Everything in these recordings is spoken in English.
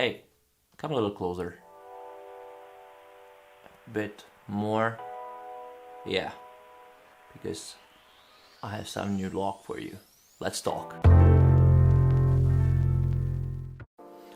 Hey, come a little closer. A bit more. Yeah, because I have some new vlog for you. Let's talk.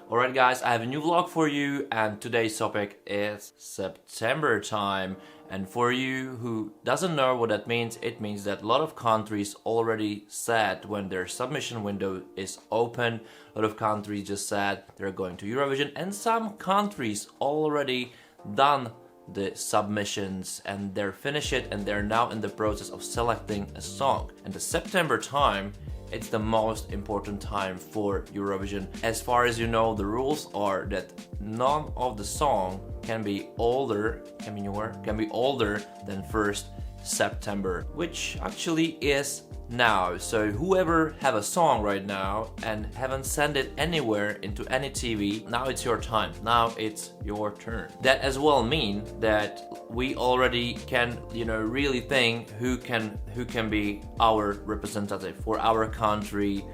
Alright guys, I have a new vlog for you, and today's topic is September time. And for you who doesn't know what that means, it means that a lot of countries already said when their submission window is open. A lot of countries just said they're going to Eurovision, and some countries already done the submissions and they're finished it, and they're now in the process of selecting a song. And the September time, it's the most important time for Eurovision. As far as you know, the rules are that none of the song can be older than 1st September, which actually is now. So whoever have a song right now and haven't sent it anywhere into any TV, now it's your time. Now it's your turn. That as well mean that we already can, really think who can be our representative for our country,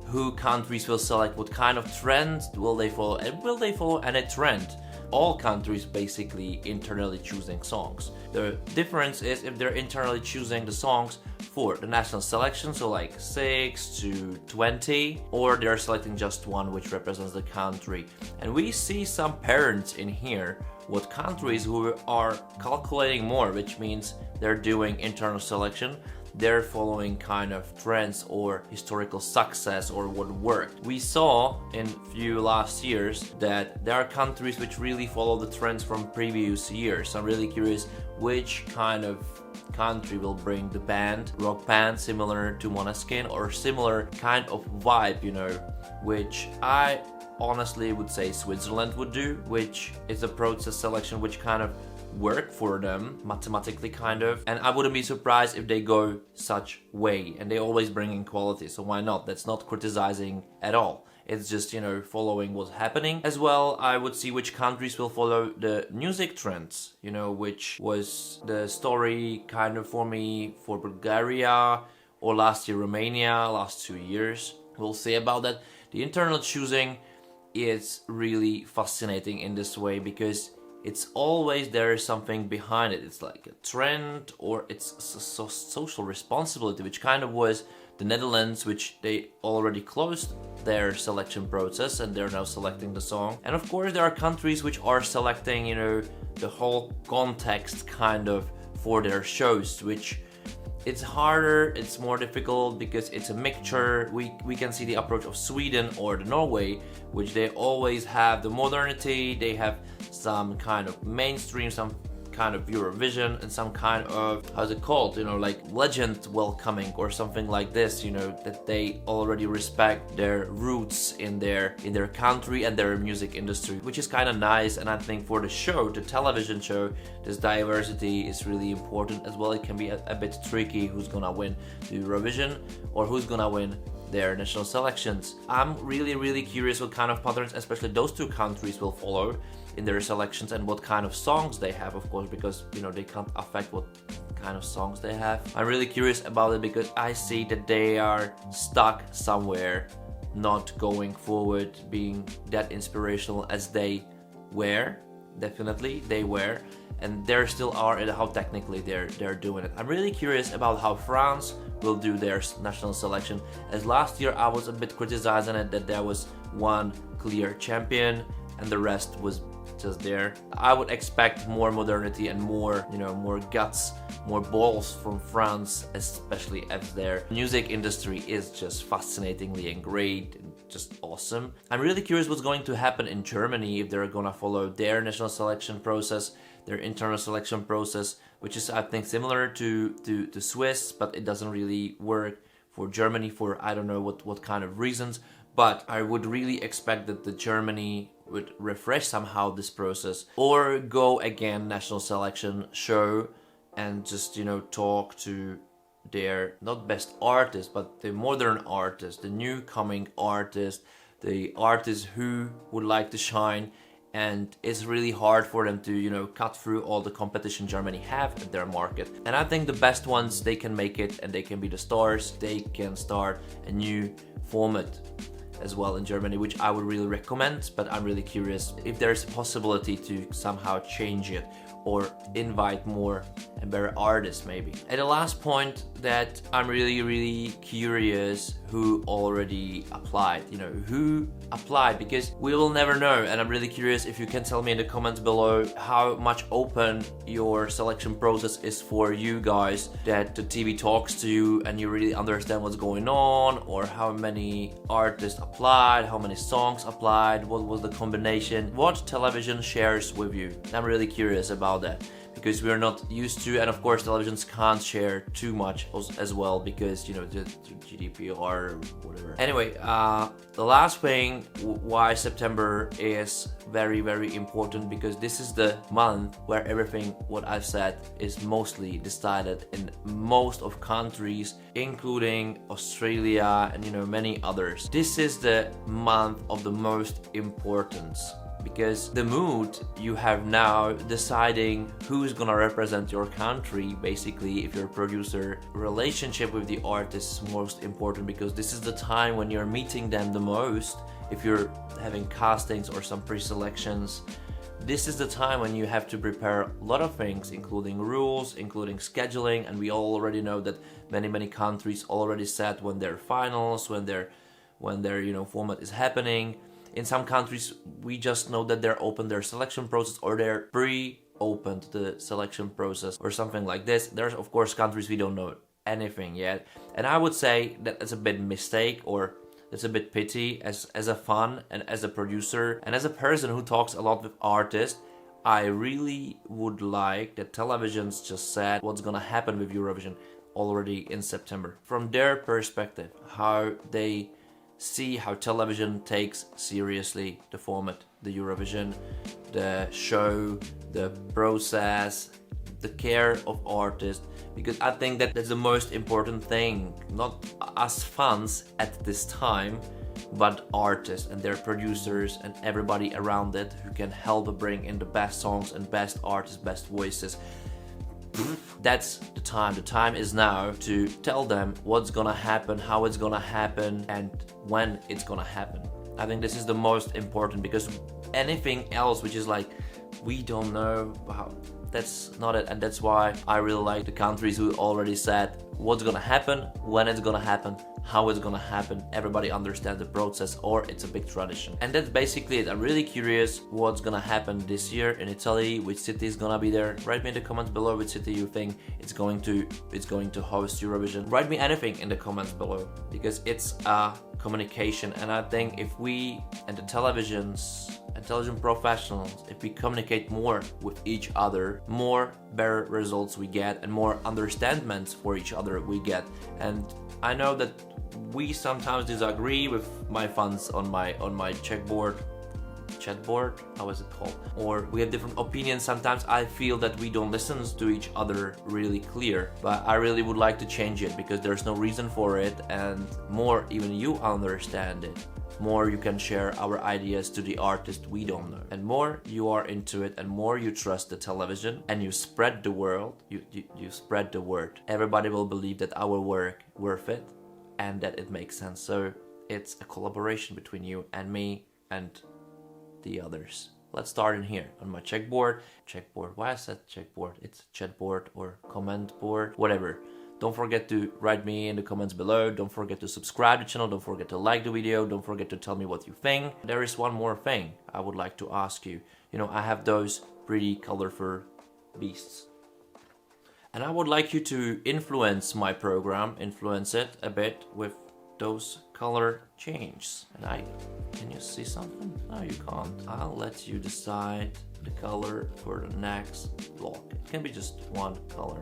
who countries will select, what kind of trends will they follow, and will they follow any trend. All countries basically internally choosing songs. The difference is if they're internally choosing the songs for the national selection, so like 6 to 20, or they're selecting just one which represents the country. And we see some parents in here, what countries who are calculating more, which means they're doing internal selection. They're following kind of trends or historical success or what worked. We saw in few last years that there are countries which really follow the trends from previous years. I'm really curious which kind of country will bring the band, rock band, similar to Måneskin, or similar kind of vibe, which I honestly would say Switzerland would do, which is a process selection which kind of work for them mathematically kind of, and I wouldn't be surprised if they go such way, and they always bring in quality, so why not? That's not criticizing at all. It's just, following what's happening. As well, I would see which countries will follow the music trends, which was the story kind of for me for Bulgaria, or last year Romania, last 2 years. We'll see about that. The internal choosing is really fascinating in this way, because it's always there is something behind it. It's like a trend, or it's social responsibility, which kind of was the Netherlands, which they already closed their selection process and they're now selecting the song. And of course there are countries which are selecting, the whole context kind of for their shows, which it's harder, it's more difficult because it's a mixture. We can see the approach of Sweden or the Norway, which they always have the modernity, they have some kind of mainstream, some kind of Eurovision, and some kind of, how's it called, like legend welcoming or something like this, that they already respect their roots in their country and their music industry, which is kind of nice. And I think for the show, the television show, this diversity is really important as well. It can be a bit tricky who's gonna win the Eurovision or who's gonna win their national selections. I'm really curious what kind of patterns especially those two countries will follow in their selections, and what kind of songs they have, of course, because they can't affect what kind of songs they have. I'm really curious about it because I see that they are stuck somewhere, not going forward, being that inspirational as they were. Definitely they were, and there still are, and how technically they're doing it. I'm really curious about how France will do their national selection, as last year I was a bit criticizing it that there was one clear champion and the rest was just there. I would expect more modernity and more, more guts, more balls from France, especially as their music industry is just fascinatingly and great and just awesome. I'm really curious what's going to happen in Germany, if they're gonna follow their national selection process, their internal selection process, which is, I think, similar to Swiss, but it doesn't really work for Germany for I don't know what kind of reasons. But I would really expect that the Germany would refresh somehow this process, or go again national selection show and just talk to their not best artists but the modern artists, the new coming artists, the artists who would like to shine. And it's really hard for them to cut through all the competition Germany have at their market. And I think the best ones, they can make it and they can be the stars. They can start a new format as well in Germany, which I would really recommend, but I'm really curious if there's a possibility to somehow change it or invite more and better artists maybe. And the last point that I'm really curious who already applied, who applied, because we will never know. And I'm really curious if you can tell me in the comments below how much open your selection process is for you guys, that the TV talks to you and you really understand what's going on, or how many artists applied, how many songs applied, what was the combination, what television shares with you. I'm really curious about that, because we're not used to, and of course televisions can't share too much as well, because the GDPR or whatever. Anyway, the last thing why September is very important, because this is the month where everything what I've said is mostly decided in most of countries, including Australia and many others. This is the month of the most importance, because the mood you have now deciding who's gonna represent your country, basically, if you're a producer, relationship with the artist is most important, because this is the time when you're meeting them the most. If you're having castings or some pre-selections, this is the time when you have to prepare a lot of things, including rules, including scheduling, and we all already know that many countries already set when their finals, when their format is happening. In some countries, we just know that they're open their selection process, or they're pre-opened the selection process or something like this. There's of course countries we don't know anything yet. And I would say that it's a bit mistake, or it's a bit pity as a fan and as a producer and as a person who talks a lot with artists. I really would like that televisions just said what's gonna happen with Eurovision already in September. From their perspective, how they see how television takes seriously the format, the Eurovision, the show, the process, the care of artists, because I think that that's the most important thing, not us fans at this time, but artists and their producers and everybody around it who can help bring in the best songs and best artists, best voices. That's the time. The time is now to tell them what's gonna happen, how it's gonna happen, and when it's gonna happen. I think this is the most important, because anything else which is like, we don't know how, that's not it. And that's why I really like the countries who already said what's gonna happen, when it's gonna happen, how it's gonna happen. Everybody understands the process, or it's a big tradition. And that's basically it. I'm really curious what's gonna happen this year in Italy, which city is gonna be there. Write me in the comments below which city you think it's going to host Eurovision. Write me anything in the comments below, because it's a communication. And I think if we and the televisions and television professionals, if we communicate more with each other, more better results we get, and more understandments for each other we get. And I know that we sometimes disagree with my fans on my chatboard, how is it called? Or we have different opinions. Sometimes I feel that we don't listen to each other really clear, but I really would like to change it, because there's no reason for it, and more even you understand it, more you can share our ideas to the artist we don't know, and more you are into it, and more you trust the television, and you spread the world, you spread the word. Everybody will believe that our work worth it and that it makes sense. So it's a collaboration between you and me and the others. Let's start in here on my checkboard. Why I said checkboard? It's chatboard or comment board, whatever. Don't forget to write me in the comments below. Don't forget to subscribe to the channel. Don't forget to like the video. Don't forget to tell me what you think. There is one more thing I would like to ask you. I have those pretty colorful beasts, and I would like you to influence my program, influence it a bit with those color changes. And can you see something? No, you can't. I'll let you decide the color for the next vlog. It can be just one color,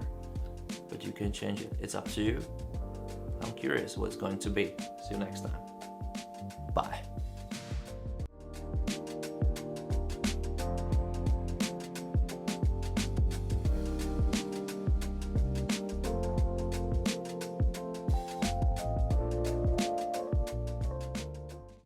but you can change it. It's up to you. I'm curious what it's going to be. See you next time.